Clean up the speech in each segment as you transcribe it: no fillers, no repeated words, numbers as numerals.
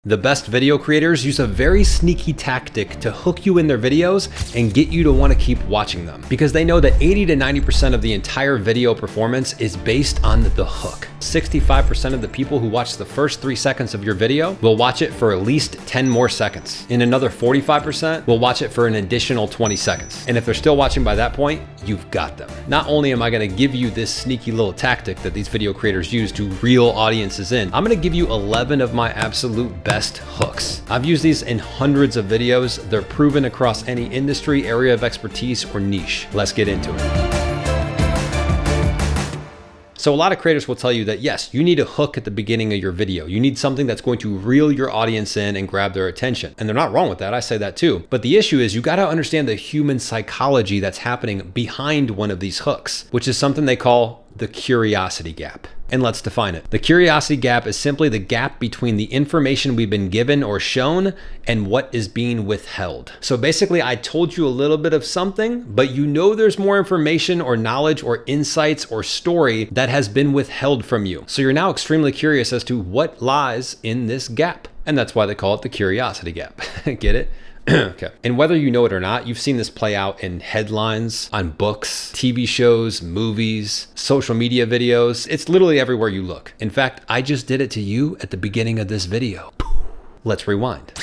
The best video creators use a very sneaky tactic to hook you in their videos and get you to want to keep watching them, because they know that 80 to 90% of the entire video performance is based on the hook. 65% of the people who watch the first 3 seconds of your video will watch it for at least 10 more seconds. And another 45% will watch it for an additional 20 seconds. And if they're still watching by that point, you've got them. Not only am I going to give you this sneaky little tactic that these video creators use to reel audiences in, I'm going to give you 11 of my absolute best hooks. I've used these in hundreds of videos. They're proven across any industry, area of expertise, or niche. Let's get into it. So a lot of creators will tell you that yes, you need a hook at the beginning of your video. You need something that's going to reel your audience in and grab their attention. And they're not wrong with that, I say that too. But the issue is you gotta understand the human psychology that's happening behind one of these hooks, which is something they call the curiosity gap. And let's define it. The curiosity gap is simply the gap between the information we've been given or shown and what is being withheld. So basically, I told you a little bit of something, but you know there's more information or knowledge or insights or story that has been withheld from you. So you're now extremely curious as to what lies in this gap. And that's why they call it the curiosity gap. Get it? Okay. And whether you know it or not, you've seen this play out in headlines, on books, TV shows, movies, social media videos. It's literally everywhere you look. In fact, I just did it to you at the beginning of this video. Let's rewind.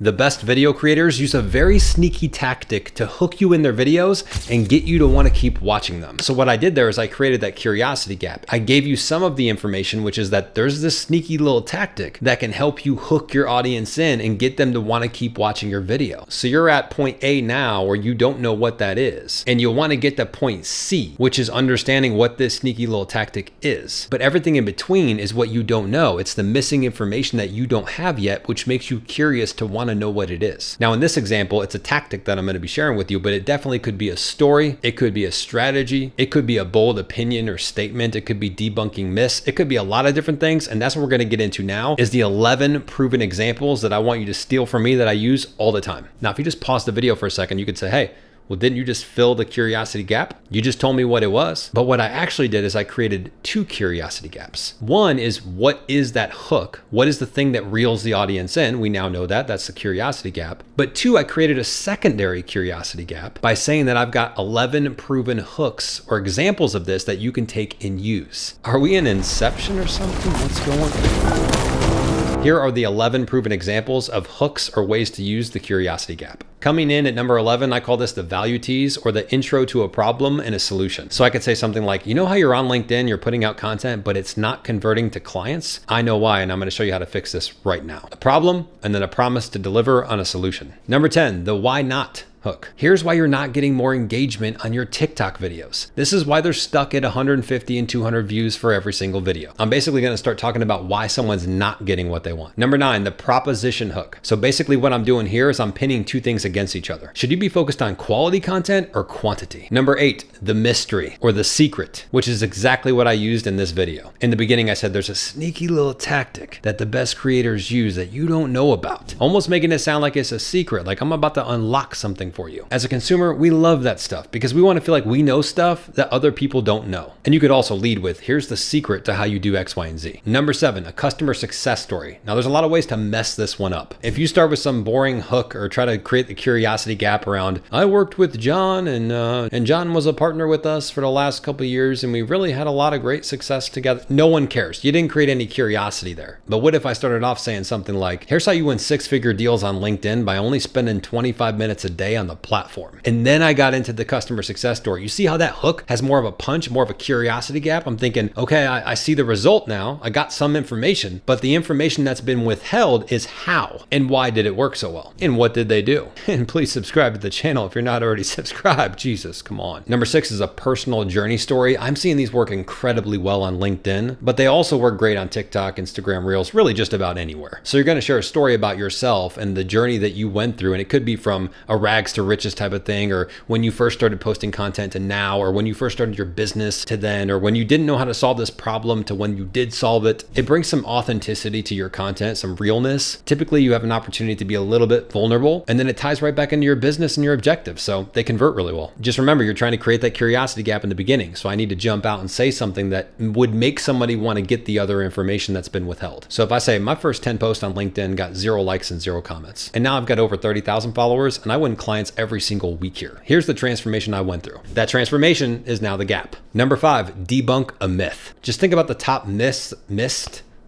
The best video creators use a very sneaky tactic to hook you in their videos and get you to want to keep watching them. So what I did there is I created that curiosity gap. I gave you some of the information, which is that there's this sneaky little tactic that can help you hook your audience in and get them to want to keep watching your video. So you're at point A now where you don't know what that is. And you'll want to get to point C, which is understanding what this sneaky little tactic is. But everything in between is what you don't know. It's the missing information that you don't have yet, which makes you curious to want to know what it is. Now in this example, it's a tactic that I'm going to be sharing with you, but it definitely could be a story. It could be a strategy. It could be a bold opinion or statement. It could be debunking myths. It could be a lot of different things. And that's what we're going to get into now is the 11 proven examples that I want you to steal from me that I use all the time. Now, if you just pause the video for a second, you could say, hey, well, didn't you just fill the curiosity gap? You just told me what it was. But what I actually did is I created 2 curiosity gaps. One is, what is that hook? What is the thing that reels the audience in? We now know that, that's the curiosity gap. But 2, I created a secondary curiosity gap by saying that I've got 11 proven hooks or examples of this that you can take and use. Are we in Inception or something? What's going on? Here are the 11 proven examples of hooks or ways to use the curiosity gap. Coming in at number 11, I call this the value tease or the intro to a problem and a solution. So I could say something like, you know how you're on LinkedIn, you're putting out content, but it's not converting to clients? I know why, and I'm going to show you how to fix this right now. A problem, and then a promise to deliver on a solution. Number 10, the why not hook. Here's why you're not getting more engagement on your TikTok videos. This is why they're stuck at 150 and 200 views for every single video. I'm basically going to start talking about why someone's not getting what they want. Number 9, the proposition hook. So basically what I'm doing here is I'm pinning 2 things against each other. Should you be focused on quality content or quantity? Number 8, the mystery or the secret, which is exactly what I used in this video. In the beginning, I said there's a sneaky little tactic that the best creators use that you don't know about, almost making it sound like it's a secret, like I'm about to unlock something for you. As a consumer, we love that stuff because we want to feel like we know stuff that other people don't know. And you could also lead with, here's the secret to how you do X, Y, and Z. Number 7, a customer success story. Now there's a lot of ways to mess this one up. If you start with some boring hook or try to create the curiosity gap around, I worked with John and John was a partner with us for the last couple of years and we really had a lot of great success together. No one cares. You didn't create any curiosity there. But what if I started off saying something like, here's how you win 6-figure deals on LinkedIn by only spending 25 minutes a day on the platform. And then I got into the customer success story. You see how that hook has more of a punch, more of a curiosity gap? I'm thinking, okay, I see the result now. I got some information, but the information that's been withheld is how and why did it work so well? And what did they do? And please subscribe to the channel if you're not already subscribed. Jesus, come on. Number 6 is a personal journey story. I'm seeing these work incredibly well on LinkedIn, but they also work great on TikTok, Instagram Reels, really just about anywhere. So you're going to share a story about yourself and the journey that you went through. And it could be from a rags rags to riches type of thing, or when you first started posting content to now, or when you first started your business to then, or when you didn't know how to solve this problem to when you did solve it. It brings some authenticity to your content, some realness. Typically you have an opportunity to be a little bit vulnerable, and then it ties right back into your business and your objectives. So they convert really well. Just remember, you're trying to create that curiosity gap in the beginning. So I need to jump out and say something that would make somebody want to get the other information that's been withheld. So if I say my first 10 posts on LinkedIn got 0 likes and 0 comments, and now I've got over 30,000 followers and I win clients every single week here. Here's the transformation I went through. That transformation is now the gap. Number 5, debunk a myth. Just think about the top myths.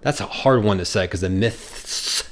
That's a hard one to say because the myths.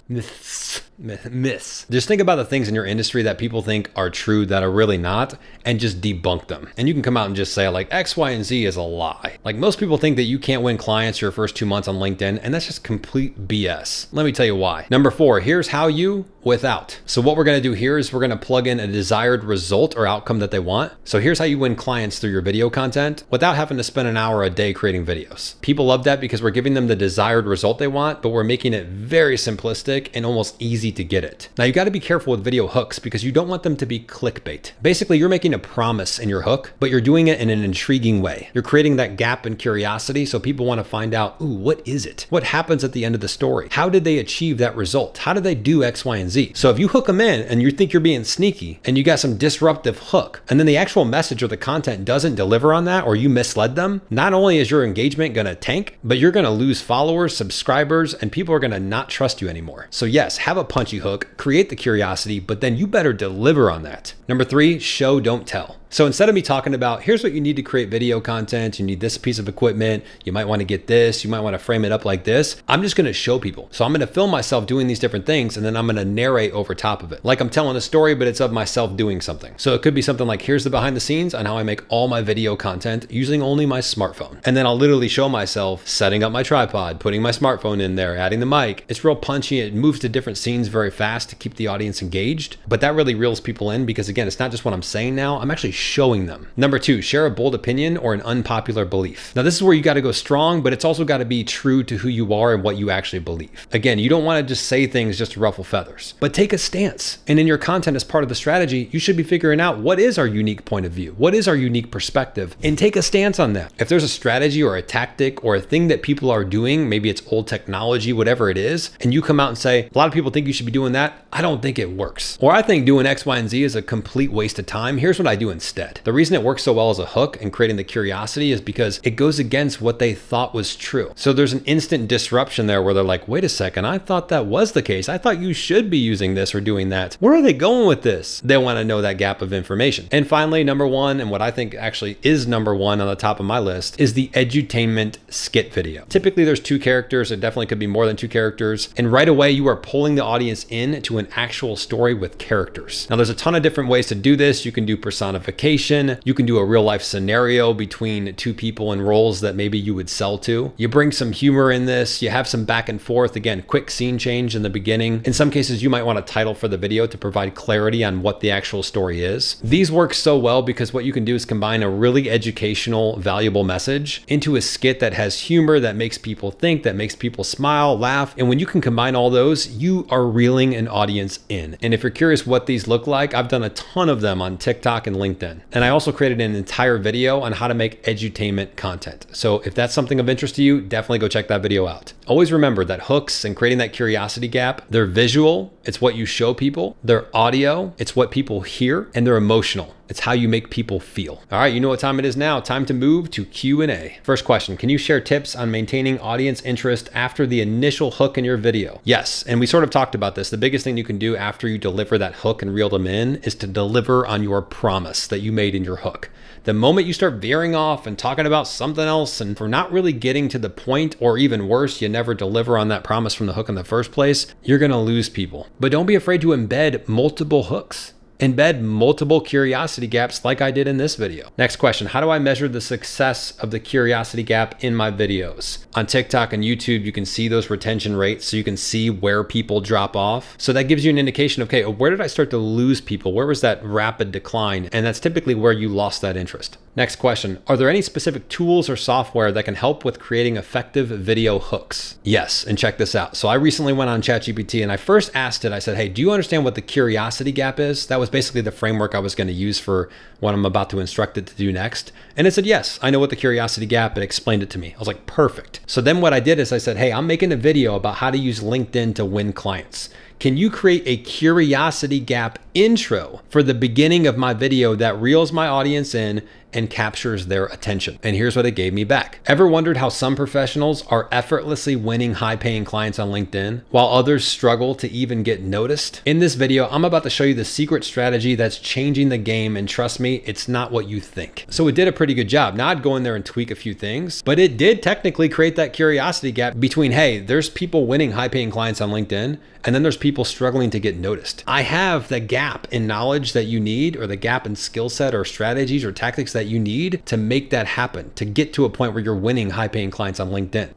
Just think about the things in your industry that people think are true that are really not, and just debunk them. And you can come out and just say like X, Y, and Z is a lie. Like most people think that you can't win clients your first 2 months on LinkedIn, and that's just complete BS. Let me tell you why. Number 4, here's how you without. So what we're gonna do here is we're gonna plug in a desired result or outcome that they want. So here's how you win clients through your video content without having to spend an hour a day creating videos. People love that because we're giving them the desired result they want, but we're making it very simplistic and almost easy to get it. Now you got to be careful with video hooks because you don't want them to be clickbait. Basically, you're making a promise in your hook, but you're doing it in an intriguing way. You're creating that gap in curiosity so people want to find out, ooh, what is it? What happens at the end of the story? How did they achieve that result? How did they do X, Y, and Z? So if you hook them in and you think you're being sneaky and you got some disruptive hook, and then the actual message or the content doesn't deliver on that, or you misled them, not only is your engagement going to tank, but you're going to lose followers, subscribers, and people are going to not trust you anymore. So yes, have a punchy hook, create the curiosity, but then you better deliver on that. Number 3, show, don't tell. So instead of me talking about, here's what you need to create video content, you need this piece of equipment, you might want to get this, you might want to frame it up like this, I'm just going to show people. So I'm going to film myself doing these different things, and then I'm going to narrate over top of it. Like I'm telling a story, but it's of myself doing something. So it could be something like, here's the behind the scenes on how I make all my video content using only my smartphone. And then I'll literally show myself setting up my tripod, putting my smartphone in there, adding the mic. It's real punchy. It moves to different scenes very fast to keep the audience engaged. But that really reels people in because again, it's not just what I'm saying now, I'm actually showing them. Number 2, share a bold opinion or an unpopular belief. Now this is where you got to go strong, but it's also got to be true to who you are and what you actually believe. Again, you don't want to just say things just to ruffle feathers, but take a stance. And in your content as part of the strategy, you should be figuring out what is our unique point of view? What is our unique perspective? And take a stance on that. If there's a strategy or a tactic or a thing that people are doing, maybe it's old technology, whatever it is, and you come out and say, a lot of people think you should be doing that. I don't think it works. Or I think doing X, Y, and Z is a complete waste of time. Here's what I do instead. The reason it works so well as a hook and creating the curiosity is because it goes against what they thought was true. So there's an instant disruption there where they're like, wait a second, I thought that was the case. I thought you should be using this or doing that. Where are they going with this? They want to know that gap of information. And finally, number 1, and what I think actually is number 1 on the top of my list, is the edutainment skit video. Typically there's 2 characters. It definitely could be more than 2 characters. And right away, you are pulling the audience in to an actual story with characters. Now there's a ton of different ways to do this. You can do personification. You can do a real life scenario between 2 people in roles that maybe you would sell to. You bring some humor in this. You have some back and forth. Again, quick scene change in the beginning. In some cases, you might want a title for the video to provide clarity on what the actual story is. These work so well because what you can do is combine a really educational, valuable message into a skit that has humor, that makes people think, that makes people smile, laugh. And when you can combine all those, you are reeling an audience in. And if you're curious what these look like, I've done a ton of them on TikTok and LinkedIn. And I also created an entire video on how to make edutainment content. So if that's something of interest to you, definitely go check that video out. Always remember that hooks and creating that curiosity gap, they're visual, it's what you show people, they're audio, it's what people hear, and they're emotional. It's how you make people feel. All right, you know what time it is now. Time to move to Q&A. First question, can you share tips on maintaining audience interest after the initial hook in your video? Yes, and we sort of talked about this. The biggest thing you can do after you deliver that hook and reel them in is to deliver on your promise that you made in your hook. The moment you start veering off and talking about something else and for not really getting to the point, or even worse, you never deliver on that promise from the hook in the first place, you're gonna lose people. But don't be afraid to embed multiple hooks. Embed multiple curiosity gaps like I did in this video. Next question, how do I measure the success of the curiosity gap in my videos? On TikTok and YouTube, you can see those retention rates, so you can see where people drop off. So that gives you an indication of, okay, where did I start to lose people? Where was that rapid decline? And that's typically where you lost that interest. Next question, are there any specific tools or software that can help with creating effective video hooks? Yes, and check this out. So I recently went on ChatGPT and I first asked it, I said, hey, do you understand what the curiosity gap is? That was basically the framework I was going to use for what I'm about to instruct it to do next. And it said, yes, I know what the curiosity gap, it explained it to me. I was like, perfect. So then what I did is I said, hey, I'm making a video about how to use LinkedIn to win clients. Can you create a curiosity gap intro for the beginning of my video that reels my audience in and captures their attention? And here's what it gave me back. Ever wondered how some professionals are effortlessly winning high-paying clients on LinkedIn while others struggle to even get noticed? In this video, I'm about to show you the secret strategy that's changing the game, and trust me, it's not what you think. So it did a pretty good job. Now I'd go in there and tweak a few things, but it did technically create that curiosity gap between, hey, there's people winning high-paying clients on LinkedIn, and then there's people struggling to get noticed. I have the gap in knowledge that you need, or the gap in skill set or strategies or tactics that you need to make that happen, to get to a point where you're winning high-paying clients on LinkedIn.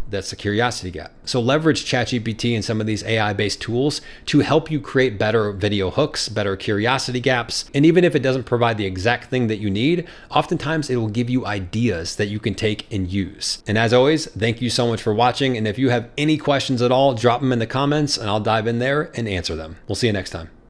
That's the curiosity gap. So leverage ChatGPT and some of these AI-based tools to help you create better video hooks, better curiosity gaps. And even if it doesn't provide the exact thing that you need, oftentimes it will give you ideas that you can take and use. And as always, thank you so much for watching. And if you have any questions at all, drop them in the comments and I'll dive in there and answer them. We'll see you next time.